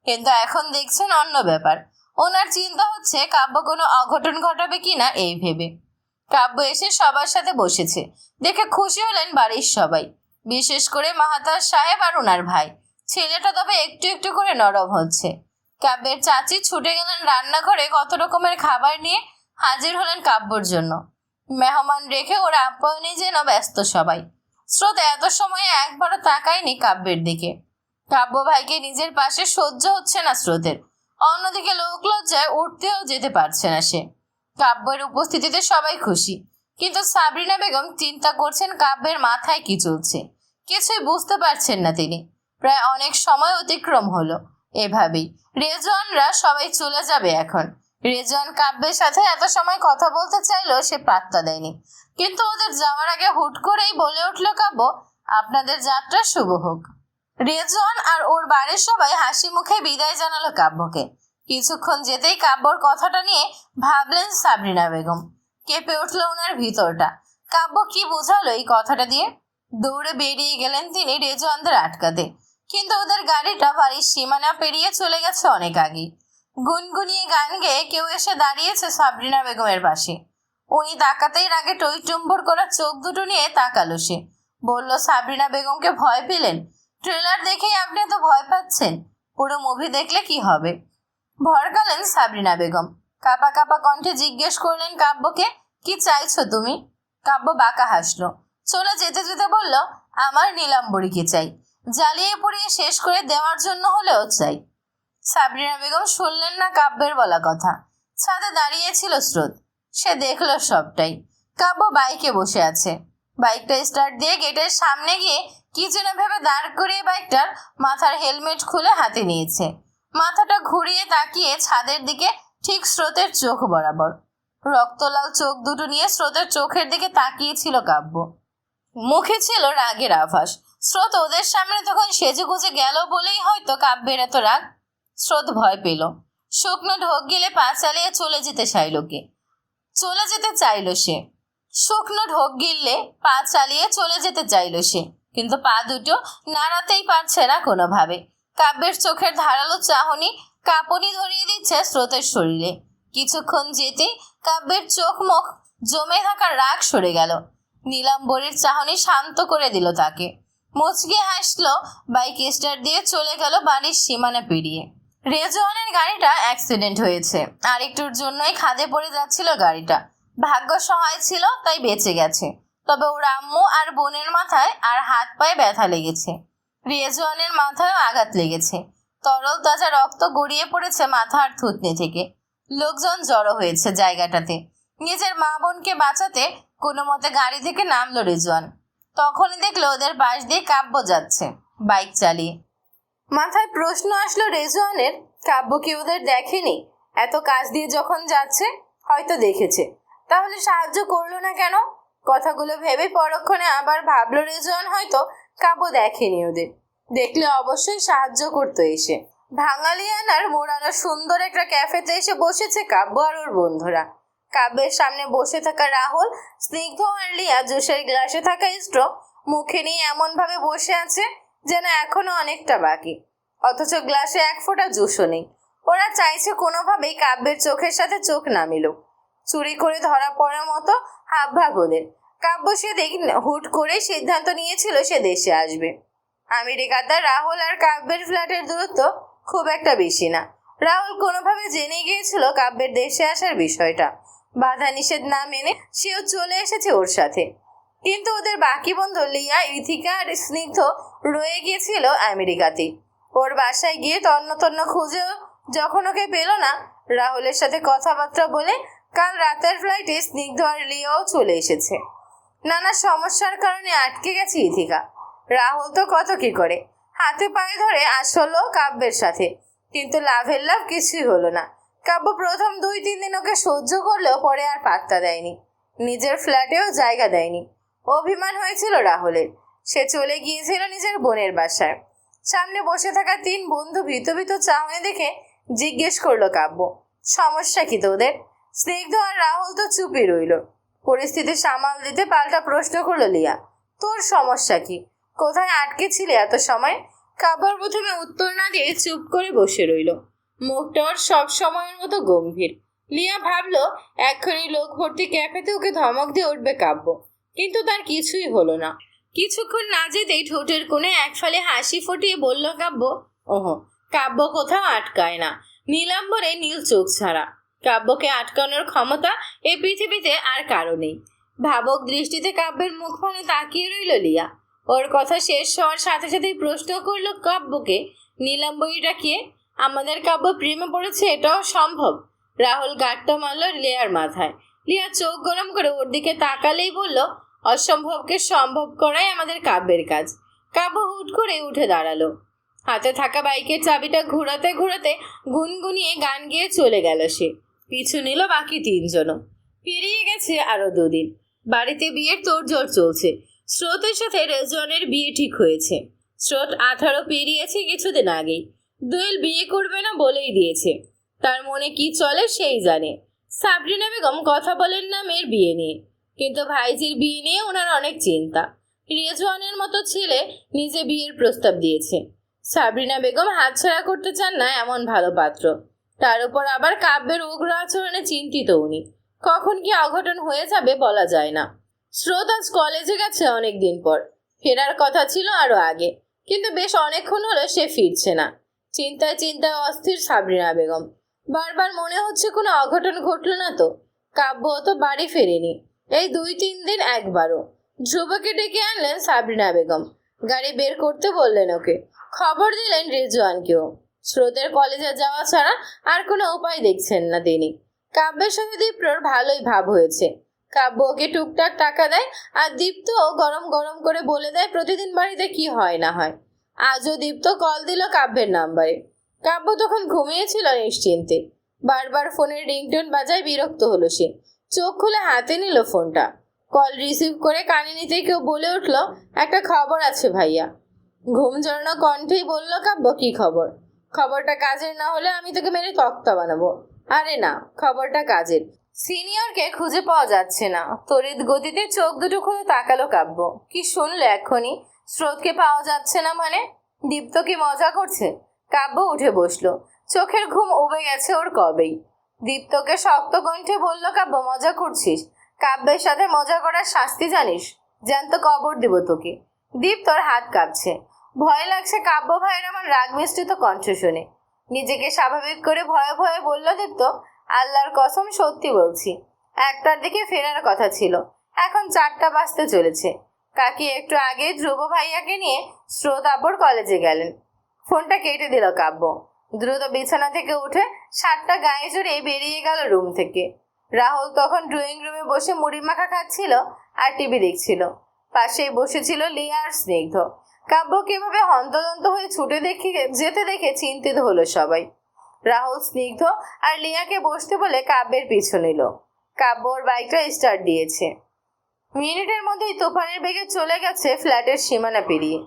কিন্তু এখন দেখছেন অন্য ব্যাপার। ওনার চিন্তা হচ্ছে কাব্য কোনো অঘটন ঘটাবে কিনা এই ভেবে। কাব্য এসে সবার সাথে বসেছে দেখে খুশি হলেন বাড়ির সবাই, বিশেষ করে মাহাতার সাহেব আর ওনার ভাই। ছেলেটা তবে একটু একটু করে নরম হচ্ছে। কাব্যের চাচি ছুটে গেলেন রান্নাঘরে, কত রকমের খাবার নিয়ে হাজির হলেন কাব্যর জন্য। মেহমান রেখে ওরা আপ্যায়নে যেন ব্যস্ত সবাই। স্রোত এত সময়ে একবারও তাকায়নি কাব্যের দিকে। কাব্য ভাইকে নিজের পাশে সহ্য হচ্ছে না স্রোতের। অন্যদিকে লোক লজ্জায় উঠতেও যেতে পারছে না সে। কাব্যের উপস্থিতিতে সবাই খুশি, কিন্তু সাবরিনা বেগম চিন্তা করছেন কাব্যের মাথায় কি চলছে। কিছুই বুঝতে পারছেন না তিনি। প্রায় অনেক সময় অতিক্রম হলো এভাবেই। রেজওয়ানরা সবাই চলে যাবে এখন। রেজওয়ান কাব্যের সাথে এত সময় কথা বলতে চাইলেও সে পাত্তা দেয়নি। কিন্তু ওদের যাওয়ার আগে হুট করেই বলে উঠল কাব্য, আপনাদের যাত্রা শুভ হোক। রেজওয়ান আর ওর বাড়ির সবাই হাসি মুখে বিদায় জানালো কাব্যকে। কিছুক্ষণ যেতেই কাব্যর কথাটা নিয়ে ভাবলেন সাবরিনা বেগম। কেঁপে উঠল ওনার ভিতরটা। কাব্য কি বোঝালো এই কথাটা দিয়ে? দৌড়ে বেরিয়ে গেলেন তিনি রেজওয়ানদের আটকাতে, কিন্তু ওদের গাড়িটা বাড়ির সীমানা পেরিয়ে চলে গেছে অনেক আগে। গুনগুনিয়ে গান গেয়ে কেউ এসে দাঁড়িয়েছে সাবরিনা বেগমের পাশে। উনি তাকাতেই রাগে টইটুম্বর করা চোখ দুটো নিয়ে তাকালো সে। বলল, সাবরিনা বেগমকে ভয় পেলেন? ট্রেলার দেখেই আপনি এত ভয় পাচ্ছেন, পুরো মুভি দেখলে কি হবে? ভড়কালেন সাবরিনা বেগম। কাপা কাপা কণ্ঠে জিজ্ঞেস করলেন কাব্যকে, কি চাইছো তুমি? কাব্য বাঁকা হাসলো। চলে যেতে যেতে বলল, আমার নীলাম্বরীকে চাই, জ্বালিয়ে পুড়িয়ে শেষ করে দেওয়ার জন্য হলেও চাই। সাবরিনা বেগম শুনলেন না কাব্যের বলা কথা। ছাদে দাঁড়িয়েছিল স্রোত, সে দেখলো সবটাই। কাব্য বাইকে বসে আছে। বাইকটা স্টার্ট দিয়ে গেটের সামনে গিয়ে কি যেন ভেবে দাঁড় করিয়ে বাইকটার মাথার হেলমেট খুলে হাতে নিয়েছে। মাথাটা ঘুরিয়ে তাকিয়ে ছাদের দিকে, ঠিক স্রোতের চোখ বরাবর। রক্তলাল চোখ দুটো নিয়ে স্রোতের চোখের দিকে তাকিয়েছিল কাব্য। মুখে ছিল রাগের আভাস। স্রোত ওদের সামনে তখন সেজেগুজে গেল বলেই হয়তো কাব্যের এত রাগ। স্রোত ভয় পেল। শুকনো ঢোক গিলে পা চালিয়ে চলে যেতে চাইল সে। শুকনো ঢোক গিললে পা চালিয়ে চলে যেতে চাইল সে, কিন্তু পা দুটো নাড়াতেই পারছে না কোনোভাবে। কাব্যের চোখের ধারালো চাহনি কাঁপুনি ধরিয়ে দিচ্ছে স্রোতের শরীরে। কিছুক্ষণ যেতেই কাব্যের চোখ মুখ জমে থাকা রাগ সরে গেল। নীলাম্বরীর চাহনি শান্ত করে দিল তাকে। মুচকি হাসলো, বাইক স্টার্ট দিয়ে চলে গেল বাড়ির সীমানা পেরিয়ে। রেজওয়ানের গাড়িটা অ্যাক্সিডেন্ট হয়েছে, আর একটুর জন্যই খাদে পড়ে যাচ্ছিল গাড়িটা। ভাগ্য সহায় ছিল তাই বেঁচে গেছে, তবে ওর আম্মু আর বোনের মাথায় আর হাত পায়ে ব্যথা লেগেছে। রেজওয়ানের মাথায়ও আঘাত লেগেছে। তরল তাজা রক্ত গড়িয়ে পড়েছে মাথা আর থুতনি থেকে। লোকজন জড়ো হয়েছে জায়গাটাতে। নিজের মা বোনকে বাঁচাতে কোনো মতে গাড়ি থেকে নামলো রেজওয়ান। তখনই দেখলো ওদের পাশ দিয়ে কাব্য যাচ্ছে বাইক চালিয়ে। মাথায় প্রশ্ন আসলো রেজওয়ানের, কাব্য কি ওদের দেখেনি? এত কাজ দিয়ে যখন যাচ্ছে হয়তো দেখেছে, তাহলে সাহায্য করলো না কেন? কথাগুলো ভেবে পরক্ষণে আবার ভাবলো রেজওয়ান হয়তো কাব্য দেখেনি ওদের, দেখলে অবশ্যই সাহায্য করতো এসে। ভাঙালিয়ানার মোড়ানো সুন্দর একটা ক্যাফেতে এসে বসেছে কাব্য আর ওর বন্ধুরা। কাব্যের সামনে বসে থাকা রাহুল, স্নিগ্ধ আর লিয়া জুসের গ্লাসে থাকা স্ট্র মুখে নিয়ে এমন ভাবে বসে আছে যেন এখনো অনেকটা বাকি, অথচ গ্লাসে এক ফোঁটা জুসও নেই। ওরা চাইছে কোনোভাবেই কাব্যের চোখের সাথে চোখ না মিলুক। চুরি করে ধরা পড়ার মতো হাবভাব ওদের। কাব্য সেদিন হুট করে সিদ্ধান্ত নিয়েছিল সে দেশে আসবে। আমেরিকাতে রাহুল আর কাব্যের ফ্ল্যাটের দূরত্ব খুব একটা বেশি না। রাহুল কোনোভাবে জেনে গিয়েছিল কাব্যের দেশে আসার বিষয়টা। বাধা নিষেধ না মেনে সেও চলে এসেছে ওর সাথে। কিন্তু ওদের বাকি বন্ধু লিয়া, ইথিকা আর স্নিগ্ধ রয়ে গিয়েছিল আমেরিকাতে। ওর বাসায় গিয়ে তন্ন তন্ন খুঁজেও যখন ওকে পেল না, রাহুলের সাথে কথাবার্তা বলে কাল রাতের ফ্লাইটে স্নিগ্ধ আর লিয়াও চলে এসেছে। নানা সমস্যার কারণে আটকে গেছে ইথিকা। রাহুল তো কত কি করে হাতে পায়ে ধরে আসলো কাব্যের সাথে, কিন্তু লাভের লাভ কিছুই হলো না। কাব্য প্রথম 2-3 দিন ওকে সহ্য করলেও পরে আর পাত্তা দেয়নি, নিজের ফ্ল্যাটেও জায়গা দেয়নি। অভিমান হয়েছিল রাহুলের। সে চলে গিয়েছিল নিজের বোনের বাসায়। সামনে বসে থাকা 3 বন্ধু ভীত ভীত চাহনি দেখে জিজ্ঞেস করলো কাব্য, সমস্যা কি তোদের? স্নিগ্ধ আর রাহুল তো চুপই রইল। পরিস্থিতি সামাল দিতে পাল্টা প্রশ্ন করলো লিয়া, তোর সমস্যা কি? কোথায় আটকে ছিলে এত সময়? কাব্যর প্রথমে উত্তর না দিয়ে চুপ করে বসে রইল। মুখটা ওর সব সময়ের মতো গম্ভীর। লিয়া ভাবলো এক্ষুনি লোক ভর্তি ক্যাফেতে ওকে ধমক দিয়ে উঠবে কাব্য, কিন্তু তার কিছুই হলো না। কিছুক্ষণ না যেতেই ঠোঁটের কোণে এক ফালে হাসি ফুটিয়ে বলল কাব্য, ওহো, কাব্য কোথাও আটকায় না, নীলাম্বরে নীল চোখ ছাড়া। কাব্যকে আটকানোর ক্ষমতা এই পৃথিবীতে আর কারো নেই। ভাবক দৃষ্টিতে কাব্যের মুখপানে তাকিয়ে রইল লিয়া। ওর কথা শেষ হওয়ার সাথে সাথেই প্রশ্ন করলো কাব্যকে, নীলাম্বরীটা কে? আমাদের কাব্য প্রেমে পড়েছে এটাও সম্ভব? রাহুল গাঁটটা মারল লিয়ার মাথায়। লিয়া চোখ গরম করে ওর দিকে তাকালেই বলল, অসম্ভবকে সম্ভব করাই আমাদের কাব্যের কাজ। কাব্য হুট করে উঠে দাঁড়ালো। হাতে থাকা বাইকের চাবিটা ঘোরাতে ঘোরাতে গুনগুনিয়ে গান গেয়ে চলে গেল সে। পিছু নিল বাকি 3 জনও। পেরিয়ে গেছে আরো 2 দিন। বাড়িতে বিয়ের তোড়জোড় চলছে। স্রোতের সাথে রেজওয়ানের বিয়ে ঠিক হয়েছে। স্রোত 18 পেরিয়েছে কিছুদিন আগেই। দোয়েল বিয়ে করবে না বলেই দিয়েছে। তার মনে কি চলে সেই জানে। সাবরিনা বেগম কথা বলেন না মেয়ের বিয়ে নিয়ে, কিন্তু ভাইজির বিয়ে নিয়ে ওনার অনেক চিন্তা। রেজওয়ানের মতো ছেলে নিজে বিয়ের প্রস্তাব দিয়েছে। সাবরিনা বেগম হাতছাড়া করতে চান না এমন ভালো পাত্র। তার উপর আবার কাব্যের উগ্র আচরণে চিন্তিত উনি। কখন কি অঘটন হয়ে যাবে বলা যায় না। স্রোত আজ কলেজে গেছে অনেক দিন পর। ফেরার কথা ছিল আরো আগে, কিন্তু বেশ অনেকক্ষণ হলো সে ফিরছে না। চিন্তায় চিন্তায় অস্থির সাবরিনা বেগম। বারবার মনে হচ্ছে কোনো অঘটন ঘটল না তো। কাব্য তো বাড়ি ফেরেনি এই 2-3 দিন একবারও। ধ্রুবকে ডেকে আনলেন সাবরিনা বেগম। গাড়ি বের করতে বললেন ওকে। খবর দিলেন রেজওয়ানকেও। স্রোতের কলেজে যাওয়া ছাড়া আর কোনো উপায় দেখছেন না তিনি। কাব্যের সাথে দীপ্তর ভালোই ভাব হয়েছে। কাব্য ওকে টুকটাক টাকা দেয়, আর দীপ্ত গরম গরম করে বলে দেয় প্রতিদিন বাড়িতে কি হয় না হয়। আজও দীপ্ত কল দিল কাব্যের নাম্বারে। কাব্য তখন ঘুমিয়েছিল নিশ্চিন্তে। বারবার ফোনের রিংটোন বাজায় বিরক্ত হলো সে। চোখ খুলে হাতে নিল ফোনটা। কল রিসিভ করে কানে নিতেই কেউ বলে উঠল, একটা খবর আছে ভাইয়া। ঘুম জড়ানো কণ্ঠেই বলল কাব্য, কি খবর? খবরটা কাজের না হলে আমি তোকে মেরে তক্তা বানাবো। আরে না, খবরটা কাজের। সিনিয়রকে খুঁজে পাওয়া যাচ্ছে না। তড়িৎ গতিতে চোখ দুটো খুলে তাকালো কাব্য। কি শুনলে এক্ষুনি? স্রোতকে পাওয়া যাচ্ছে না মানে? দীপ্ত কি মজা করছে? কাব্য উঠে বসলো। চোখের ঘুম উবে গেছে ওর কবেই। দীপ্তকে শক্ত কণ্ঠে বলল কাব্য, মজা করছিস? কাব্যের সাথে মজা করার শাস্তি জানিস? জ্যান্ত কবর দিব তোকে। দীপ্তর হাত কাঁপছে। ভয় লাগছে কাব্য ভাইয়ের আমার রাগ মিশ্রিত কণ্ঠ শুনে। নিজেকে স্বাভাবিক করে ভয়ে ভয়ে বলল দীপ্ত, আল্লাহর কসম সত্যি বলছি, 1টার দিকে ফেরার কথা ছিল, এখন 4টা বাজতে চলেছে। কাকি একটু আগে ধ্রুব ভাইয়াকে নিয়ে স্রোত আব্বুর কলেজে গেলেন। ফোনটা কেটে দিল কাব্য। দ্রুত বিছানা থেকে উঠে শার্টটা গায়ে জড়িয়ে বেরিয়ে গেল রুম থেকে। রাহুল তখন ড্রয়িং রুমে বসে মুড়ি মাখা খাচ্ছিল আর টিভি দেখছিল। পাশেই বসেছিল লিয়া আর স্নিগ্ধ। কাব্য কিভাবে হন্তদন্ত হয়ে ছুটে যেতে দেখে চিন্তিত হলো সবাই। রাহুল স্নিগ্ধ আর লিয়াকে বসতে বলে কাব্যের পিছু নিল। কাব্য ওর বাইকটা স্টার্ট দিয়েছে। মিনিটের মধ্যেই তুফানের বেগে চলে গেছে ফ্ল্যাটের সীমানা পেরিয়ে।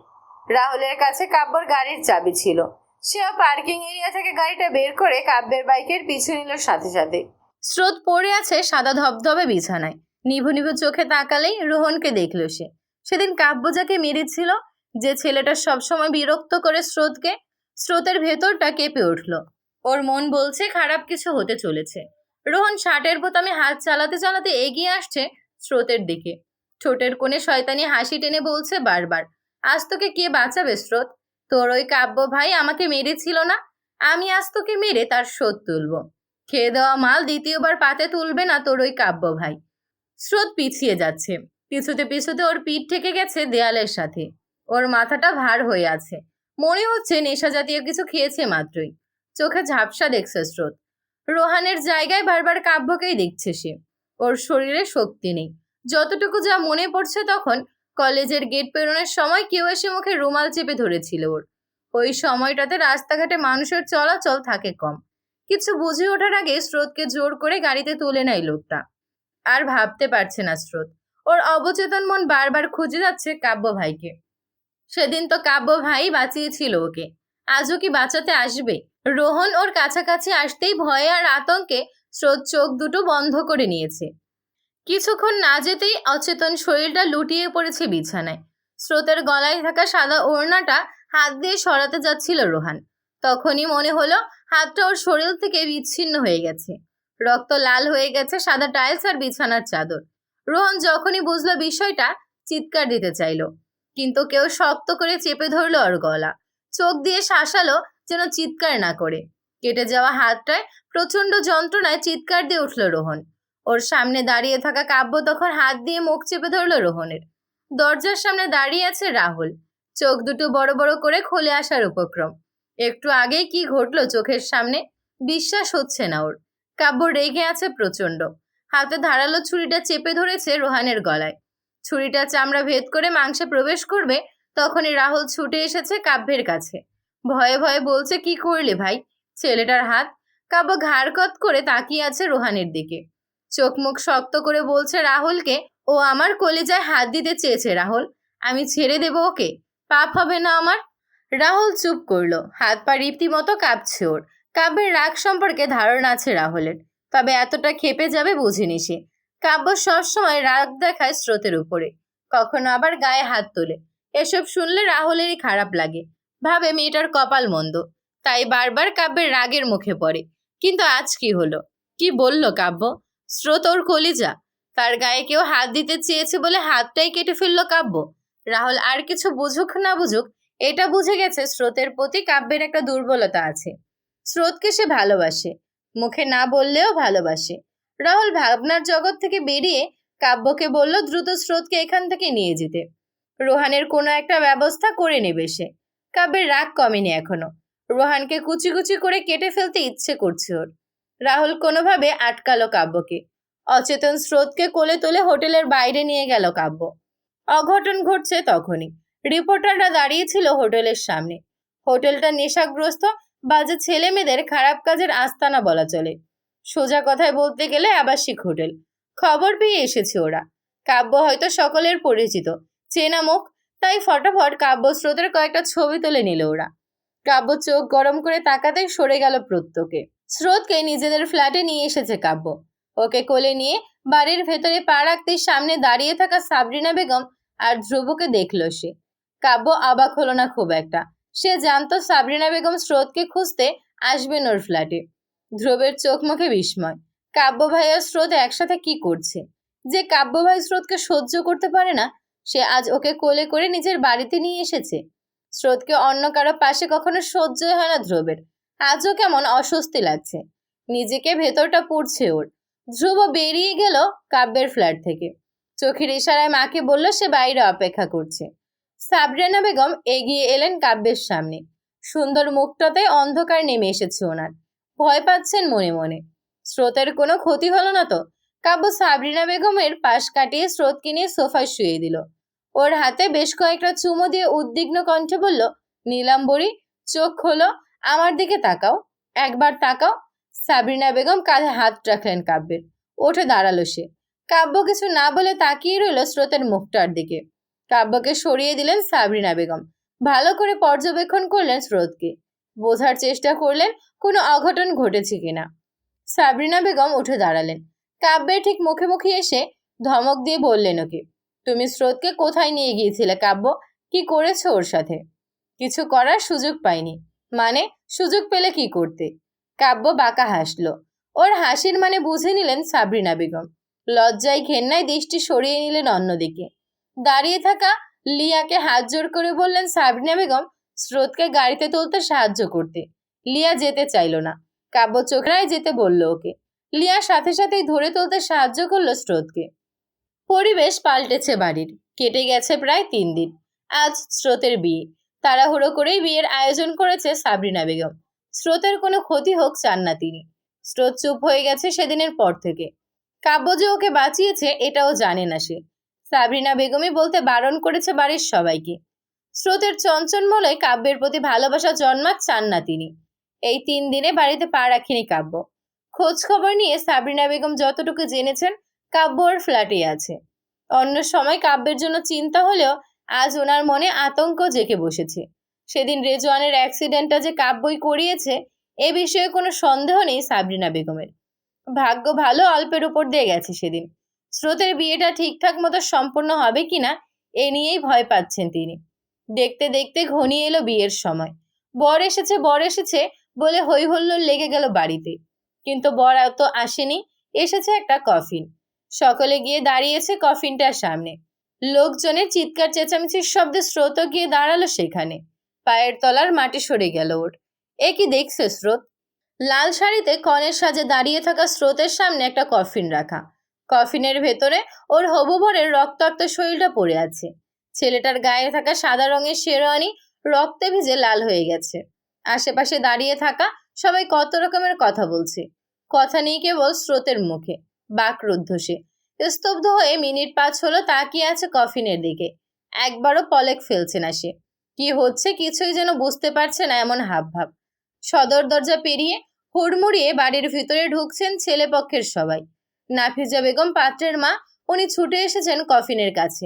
রাহুলের কাছে কাব্যর গাড়ির চাবি ছিল। সেও পার্কিং এরিয়া থেকে গাড়িটা বের করে কাব্যের বাইকের পিছু নিল সাথে সাথে। স্রোত পড়ে আছে সাদা ধবধবে বিছানায়। নিভু নিভু চোখে তাকালেই রোহনকে দেখল সে। সেদিন কাব্য যাকে মেরেছিল, যে ছেলেটা সবসময় বিরক্ত করে স্রোতকে, স্রোতের ভেতরটা কেঁপে উঠল। ওর মন বলছে খারাপ কিছু হতে চলেছে। রোহন শার্টের বোতামে হাত চালাতে চালাতে এগিয়ে আসছে স্রোতের দিকে। ঠোঁটের কোণে শয়তানি হাসি টেনে বলছে বারবার, আজ তোকে কে বাঁচাবে স্রোত? তোর ওই কাব্য ভাই আমাকে মেরেছিল না, আমি আজ তোকে মেরে তার শোধ তুলব। খেয়ে দেওয়া মাল দ্বিতীয়বার পাতে তুলবে না তোর ওই কাব্য ভাই। স্রোত পিছিয়ে যাচ্ছে। পিছুতে পিছুতে ওর পিঠ ঠেকে গেছে দেয়ালের সাথে। ওর মাথাটা ভার হয়ে আছে। মনে হচ্ছে নেশা জাতীয় কিছু খেয়েছে মাত্রই। চোখে ঝাপসা দেখছে স্রোত। রোহানের জায়গায় বারবার কাব্যকেই দেখছে সে। ওর শরীরে শক্তি নেই। যতটুকু যা মনে পড়ছে তখন কলেজের গেট পেরোনোর সময় কেউ এসে মুখে রুমাল চেপে ধরেছিল ওর। ওই সময়টাতে রাস্তাঘাটে মানুষের চলাচল থাকে কম। কিছু বুঝে ওঠার আগে স্রোতকে জোর করে গাড়িতে তুলে নেয় লোকটা। আর ভাবতে পারছে না স্রোত। ওর অবচেতন মন বারবার খুঁজে যাচ্ছে কাব্য ভাইকে। সেদিন তো কাব্য ভাই বাঁচিয়েছিল ওকে, আজও কি বাঁচাতে আসবে? রোহন ওর কাছাকাছি আসতেই ভয়ে আর আতঙ্কে স্রোত চোখ দুটো বন্ধ করে নিয়েছে। কিছুক্ষণ না যেতেই অচেতন শরীরটা লুটিয়ে পড়েছে বিছানায়। স্রোতের গলায় থাকা সাদা ওড়নাটা হাত দিয়ে সরাতে যাচ্ছিল রোহান। তখনই মনে হলো হাতটা ওর শরীর থেকে বিচ্ছিন্ন হয়ে গেছে। রক্ত লাল হয়ে গেছে সাদা টাইলস আর বিছানার চাদর। রোহন যখনই বুঝলো বিষয়টা, চিৎকার দিতে চাইলো, কিন্তু কেউ শক্ত করে চেপে ধরলো ওর গলা। চোখ দিয়ে শাসালো যেন চিৎকার না করে। কেটে যাওয়া হাতটায় প্রচন্ড যন্ত্রণায় চিৎকার দিয়ে উঠল রোহন। ওর সামনে দাঁড়িয়ে থাকা কাব্য তখন হাত দিয়ে মুখ চেপে ধরল রোহনের। দরজার সামনে দাঁড়িয়ে আছে রাহুল, চোখ দুটো বড় বড় করে খুলে আসার উপক্রম। একটু আগেই কি ঘটলো চোখের সামনে, বিশ্বাস হচ্ছে না ওর। কাব্য রেগে আছে প্রচন্ড, হাতে ধারালো ছুরিটা চেপে ধরেছে রোহানের গলায়। ছুরিটা চামড়া ভেদ করে মাংসে প্রবেশ করবে তখনই রাহুল ছুটে এসেছে কাব্যের কাছে। ভয়ে ভয়ে বলছে, কি করলে ভাই? ছেলেটার হাত। কাব্য ঘাড়কত করে তাকিয়ে আছে রোহানের দিকে, চোখ মুখ শক্ত করে বলছে রাহুলকে, ও আমার কলিজায় হাত দিতে চেয়েছে রাহুল, আমি ছেড়ে দেব ওকে? পাপ হবে না আমার? রাহুল চুপ করলো, হাত পা রীতিমতো কাঁপছে ওর। কাব্যের রাগ সম্পর্কে ধারণা আছে রাহুলের, তবে এতটা ক্ষেপে যাবে বুঝিনি সে। কাব্য সবসময় রাগ দেখায় স্রোতের উপরে, কখনো আবার গায়ে হাত তোলে। এসব শুনলে রাহুলেরই খারাপ লাগে, ভাবে মেয়েটার কপাল মন্দ, তাই বারবার কাব্যের রাগের মুখে পড়ে। কিন্তু আজ কি হলো? কি বলল কাব্য? স্রোত ওর কলিজা, তার গায়ে কেউ হাত দিতে চেয়েছে বলে হাতটাই কেটে ফেললো কাব্য। রাহুল আর কিছু বুঝুক না বুঝুক, এটা বুঝে গেছে স্রোতের প্রতি কাব্যের একটা দুর্বলতা আছে। স্রোতকে সে ভালোবাসে, মুখে না বললেও ভালোবাসে। রাহুল ভাবনার জগৎ থেকে বেরিয়ে কাব্যকে বলল দ্রুত স্রোতকে এখান থেকে নিয়ে যেতে। রোহানের কোনো একটা ব্যবস্থা করে নেবে সে। কাব্যের রাগ কমেনি এখনো, রোহানকে কুচি কুচি করে কেটে ফেলতে ইচ্ছে করছে ওর। রাহুল কোনোভাবে আটকালো কাব্যকে। অচেতন স্রোতকে কোলে তুলে হোটেলের বাইরে নিয়ে গেল কাব্য। অঘটন ঘটছে তখনই। রিপোর্টাররা দাঁড়িয়ে ছিল হোটেলের সামনে। হোটেলটা নেশাগ্রস্ত বাজে ছেলে মেয়েদের খারাপ কাজের আস্তানা বলা চলে। সোজা কথায় বলতে গেলে আবাসিক হোটেল। খবর পেয়ে এসেছে ওরা। কাব্য হয়তো সকলের পরিচিত, চেনা মুখ, তাই ফটাফট কাব্য স্রোতের কয়েকটা ছবি তুলে নিল ওরা। কাব্য চোখ গরম করে তাকাতেই সরে গেল প্রত্যেকে। স্রোতকে নিজেদের ফ্ল্যাটে নিয়ে এসেছে কাব্য। ওকে কোলে নিয়ে বাড়ির ভেতরে পা রাখতেই সামনে দাঁড়িয়ে থাকা সাবরিনা বেগম আর ধ্রুবকে দেখল সে। কাব্য অবাক হলো না খুব একটা, সে জানতো সাবরিনা বেগম স্রোতকে খুঁজতে আসবেন ওর ফ্ল্যাটে। ধ্রুবের চোখ মুখে বিস্ময়, কাব্য ভাই আর স্রোত একসাথে কি করছে? যে কাব্য ভাই স্রোতকে সহ্য করতে পারে না, সে আজ ওকে কোলে করে নিজের বাড়িতে নিয়ে এসেছে। স্রোতকে অন্য কারো পাশে কখনো সহ্য হয় না ধ্রুবের, আজও কেমন অস্বস্তি লাগছে, নিজেকে ভেতরটা পুড়ছে ওর। ধ্রুব বেরিয়ে গেল কাব্যের ফ্ল্যাট থেকে, চোখের ইশারায় মাকে বলল সে বাইরে অপেক্ষা করছে। সাবরিনা বেগম এগিয়ে এলেন কাব্যের সামনে। সুন্দর মুখটাতে অন্ধকার নেমে এসেছে ওনার, ভয় পাচ্ছেন মনে মনে। স্রোতের কোনো ক্ষতি হলো না তো? কাব্য সাবরিনা বেগমের পাশ কাটিয়ে স্রোতকে নিয়ে সোফায় শুয়ে দিল। ওর হাতে বেশ কয়েকটা চুমো দিয়ে উদ্বিগ্ন কণ্ঠে বলল, নীলাম্বরী, চোখ খোলো, আমার দিকে তাকাও, একবার তাকাও। সাবরিনা বেগম কাঁধে হাত রাখলেন কাব্যের। উঠে দাঁড়ালো সে। কাব্য কিছু না বলে তাকিয়ে রইল স্রোতের মুখটার দিকে। কাব্যকে সরিয়ে দিলেন সাবরিনা বেগম। ভালো করে পর্যবেক্ষণ করলেন স্রোতকে, বোঝার চেষ্টা করলেন কোনো অঘটন ঘটেছে কিনা। সাবরিনা বেগম উঠে দাঁড়ালেন, কাব্যের ঠিক মুখে মুখে এসে ধমক দিয়ে বললেন, ওকে, তুমি স্রোতকে কোথায় নিয়ে গিয়েছিলে কাব্য? কি করেছো ওর সাথে? কিছু করার সুযোগ পাইনি। মানে সুযোগ পেলে কি করতে? কাব্য বাঁকা হাসলো। ওর হাসির মানে বুঝে নিলেন সাবরিনা বেগম। লজ্জায় ঘেন্নায় দৃষ্টি সরিয়ে নিলেন অন্যদিকে। দাঁড়িয়ে থাকা লিয়াকে হাত জোর করে বললেন সাবরিনা বেগম স্রোতকে গাড়িতে তুলতে সাহায্য করতে। লিয়া যেতে চাইল না। কাব্য চোখরায় যেতে বলল ওকে। লিয়া সাথে সাথেই ধরে তুলতে সাহায্য করলো স্রোতকে। পরিবেশ পাল্টেছে বাড়ির। কেটে গেছে প্রায় 3 দিন। আজ স্রোতের বিয়ে। তাড়াহুড়ো করেই বিয়ের আয়োজন করেছে সাবরিনা বেগম। স্রোতের কোনো ক্ষতি হোক চান না তিনি। স্রোত চুপ হয়ে গেছে সেদিনের পর থেকে। কাব্য যে ওকে বাঁচিয়েছে এটাও জানে না সে। সাবরিনা বেগমই বলতে বারণ করেছে বাড়ির সবাইকে। স্রোতের চঞ্চলময় কাব্যের প্রতি ভালোবাসা জন্মাক চান না তিনি। এই 3 দিনে বাড়িতে পা রাখেনি কাব্য। খোঁজ খবর নিয়ে সাবরিনা বেগম যতটুকু জেনেছেন কাব্য ওর ফ্ল্যাটে আছে। অন্য সময় কাব্যের জন্য চিন্তা হলেও আজ ওনার মনে আতঙ্ক জেঁকে বসেছে। সেদিন রেজওয়ানের অ্যাক্সিডেন্টটা যে কাব্যই করিয়েছে এ বিষয়ে কোনো সন্দেহ নেই সাবরিনা বেগমের। ভাগ্য ভালো অল্পের উপর দিয়ে গেছে সেদিন। স্রোতের বিয়েটা ঠিকঠাক মতো সম্পূর্ণ হবে কিনা এ নিয়েই ভয় পাচ্ছেন তিনি। দেখতে দেখতে ঘনিয়ে এলো বিয়ের সময়। বর এসেছে বলে হই হল্লোড় লেগে গেল বাড়িতে। কিন্তু বর এত আসেনি, এসেছে একটা কফিন। সকলে গিয়ে দাঁড়িয়েছে কফিনটার সামনে। লোকজনের চিৎকার চেঁচামেচির শব্দে স্রোতও গিয়ে দাঁড়ালো সেখানে। পায়ের তলার মাটি সরে গেল ওর। এ কি দেখছে স্রোত? লাল শাড়িতে কনের সাজে দাঁড়িয়ে থাকা স্রোতের সামনে একটা কফিন রাখা। কফিনের ভেতরে ওর হবু বরের রক্তাক্ত শরীরটা পড়ে আছে। ছেলেটার গায়ে থাকা সাদা রঙের শেরওয়ানি রক্তে ভিজে লাল হয়ে গেছে। আশেপাশে দাঁড়িয়ে থাকা সবাই কত রকমের কথা বলছে। কথা নেই কেবল স্রোতের মুখে। বাকরুদ্ধ সে। স্তব্ধ হয়ে মিনিট 5 হলো তাকিয়ে আছে কফিনের দিকে। একবারও পলক ফেলছে না সে। কি হচ্ছে কিছুই যেন বুঝতে পারছে না এমন হাবভাব। সদর দরজা পেরিয়ে হুড়মুড়িয়ে বাড়ির ভিতরে ঢুকছেন ছেলেপক্ষের সবাই। নাফিজা বেগম পাত্রের মা, উনি ছুটে এসেছেন কফিনের কাছে।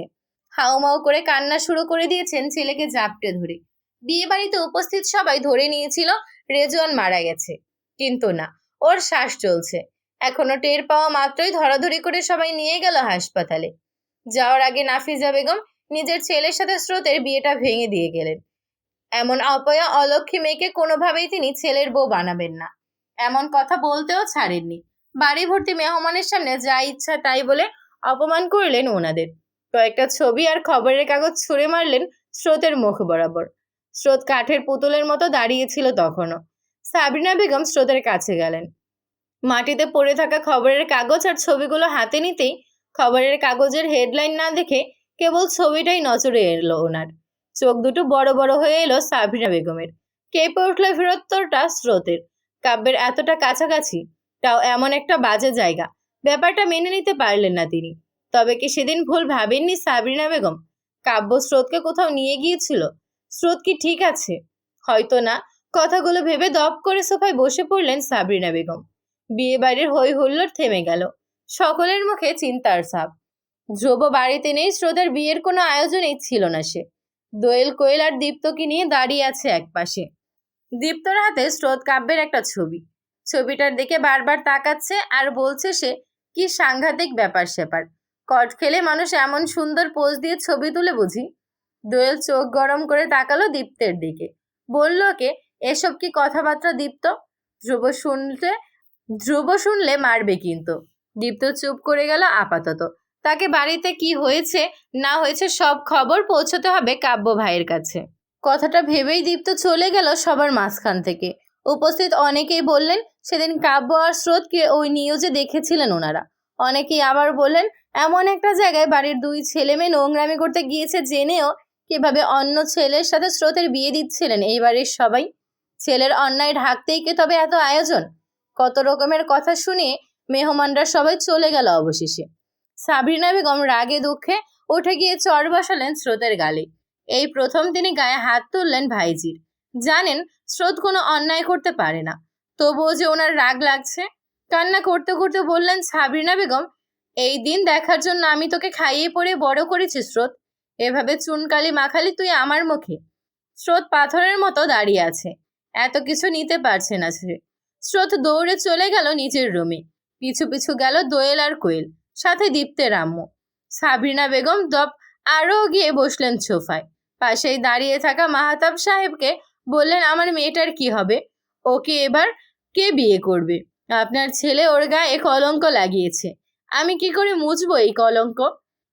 হাউমাউ করে কান্না শুরু করে দিয়েছেন ছেলেকে জাপটে ধরে। বিয়ে বাড়িতে উপস্থিত সবাই ধরে নিয়েছিল রেজওয়ান মারা গেছে, কিন্তু না, ওর শ্বাস চলছে। এখনো টের পাওয়া মাত্রই ধরাধরি করে সবাই নিয়ে গেল হাসপাতালে। যাওয়ার আগে নাফিজা বেগম নিজের ছেলের সাথে স্রোতের বিয়েটা ভেঙে দিয়ে গেলেন। এমন অপয়া অলক্ষী মেয়েকে কোনোভাবেই তিনি ছেলের বউ বানাবেন না, এমন কথা বলতেও ছাড়েননি। বাড়ি ভর্তি মেহমানের সামনে যা ইচ্ছা তাই বলে অপমান করলেন ওনাদের। কয়েকটা ছবি আর খবরের কাগজ ছুঁড়ে মারলেন স্রোতের মুখ বরাবর। স্রোত কাঠের পুতুলের মতো দাঁড়িয়েছিল তখনও। সাবরিনা বেগম স্রোতের কাছে গেলেন। মাটিতে পড়ে থাকা খবরের কাগজ আর ছবিগুলো হাতে নিতেই খবরের কাগজের হেডলাইন না দেখে কেবল ছবিটাই নজরে এলো ওনার। চোখ দুটো বড় বড় হয়ে এলো সাবরিনা বেগমের। কেঁপে উঠল বীরত্বটা স্রোতের। কাব্যের এতটা কাছাকাছি, তাও এমন একটা বাজে জায়গা। ব্যাপারটা মেনে নিতে পারলেন না তিনি। তবে কি সেদিন ভুল ভাবেননি সাবরিনা বেগম? কাব্য স্রোতকে কোথাও নিয়ে গিয়েছিল। স্রোত কি ঠিক আছে? হয়তো না। কথাগুলো ভেবে দপ করে সোফায় বসে পড়লেন সাবরিনা বেগম। বিয়ে বাড়ির হই হুল্লোড় থেমে গেল। সকলের মুখে চিন্তার ছাপ। ধ্রুব বাড়িতে নেই, স্রোতের বিয়ের কোনো আয়োজনই ছিল না সে। দোয়েল, কোয়েল আর দীপ্তকে নিয়ে দাঁড়িয়ে আছে একপাশে। দীপ্তর হাতে স্রোত কাব্যের একটা ছবি। ছবিটার দিকে বারবার তাকাচ্ছে আর বলছে সে, কি সাংঘাতিক ব্যাপার স্যাপার। কট খেলে মানুষ এমন সুন্দর পোজ দিয়ে ছবি তুলে বুঝি? দোয়েল চোখ গরম করে তাকালো দীপ্তের দিকে। বলল, কে এসব কি কথাবার্তা দীপ্ত? ধ্রুব শুনলে মারবে কিন্তু। দীপ্ত চুপ করে গেল আপাতত। তাকে বাড়িতে কি হয়েছে না হয়েছে সব খবর পৌঁছতে হবে কাব্য ভাইয়ের কাছে। কথাটা ভেবেই দীপ্ত চলে গেল সবার মাঝখান থেকে। উপস্থিত অনেকেই বললেন সেদিন কাব্য আর স্রোতকে ওই নিউজে দেখেছিলেন ওনারা। অনেকেই আবার বললেন এমন একটা জায়গায় বাড়ির 2 ছেলে মেয়ে নোংরামি করতে গিয়েছে জেনেও কিভাবে অন্য ছেলের সাথে স্রোতের বিয়ে দিচ্ছিলেন এই বাড়ির সবাই। ছেলের অন্যায় ঢাকতেই কি তবে এত আয়োজন? কত রকমের কথা শুনিয়ে মেহমানরা সবাই চলে গেল অবশেষে। সাবরিনা বেগম রাগে দুঃখে উঠে গিয়ে চড় বসালেন স্রোতের গালে। এই প্রথম তিনি গায়ে হাত তুললেন ভাইজির। জানেন স্রোত কোনো অন্যায় করতে পারে না, তবুও যে ওনার রাগ লাগছে। কান্না করতে করতে বললেন, সাবরিনা বেগম, এই দিন দেখার জন্য আমি তোকে খাইয়ে পড়ে বড় করেছি স্রোত। এভাবে চুনকালি মাখালি তুই আমার মুখে। স্রোত পাথরের মতো দাঁড়িয়ে আছে, এত কিছু নিতে পারছে না সে। স্রোত দৌড়ে চলে গেল নিজের রুমে। পিছু পিছু গেল দোয়েল আর কোয়েল, সাথে দীপ্তের আম্মু। সাবরিনা বেগম আরও গিয়ে বসলেন সোফায়। পাশেই দাঁড়িয়ে থাকা মাহতাব সাহেবকে বললেন, আমার মেয়েটার কি হবে? ওকে এবার কে বিয়ে করবে? আপনার ছেলে ওর গায়ে কলঙ্ক লাগিয়েছে, আমি কি করে মুছবো এই কলঙ্ক?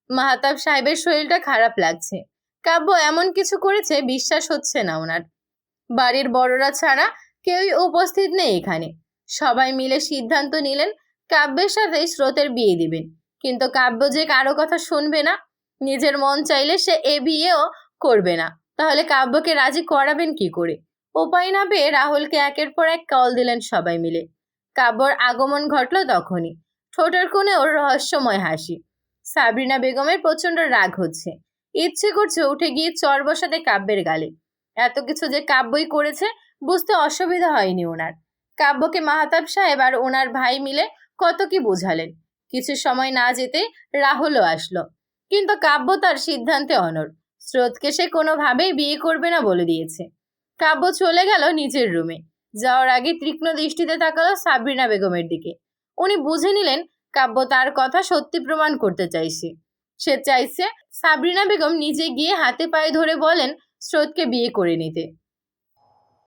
মাহতাব সাহেবের শরীরটা খারাপ লাগছে। কাব্য এমন কিছু করেছে বিশ্বাস হচ্ছে না ওনার। বাড়ির বড়রা ছাড়া কেউই উপস্থিত নেই এখানে। সবাই মিলে সিদ্ধান্ত নিলেন কাব্যের সাথে স্রোতের বিয়ে দিবেন। কিন্তু কাব্য যে কারো কথা শুনবে না। নিজের মন চাইলে সে এ বিয়েও করবে না। তাহলে কাব্যকে রাজি করাবেন কি করে? উপায় না পেয়ে রাহুলকে একের পর এক কল দিলেন সবাই মিলে। কাব্যর আগমন ঘটল তখনই। ঠোঁটের কোণে ওর রহস্যময় হাসি। সাবরিনা বেগমের প্রচন্ড রাগ হচ্ছে। ইচ্ছে করছে উঠে গিয়ে চর বসাতে কাব্যের গালে। এত কিছু যে কাব্যই করেছে বুঝতে অসুবিধা হয়নি ওনার। কাব্যকে মাহতাব সাহেব আর ওনার ভাই মিলে কত কি বোঝালেন। কিছু সময় না যেতে রাহুলও আসলো। কিন্তু কাব্য তার সিদ্ধান্তে অনড়। স্রোতকে সে কোনোভাবেই বিয়ে করবে না বলে দিয়েছে। কাব্য চলে গেল নিজের রুমে। যাওয়ার আগে তীক্ষ্ণ দৃষ্টিতে তাকালো সাবরিনা বেগমের দিকে। উনি বুঝে নিলেন কাব্য তার কথা সত্যি প্রমাণ করতে চাইছে। সে চাইছে সাবরিনা বেগম নিজে গিয়ে হাতে পায়ে ধরে বলেন স্রোতকে বিয়ে করে নিতে।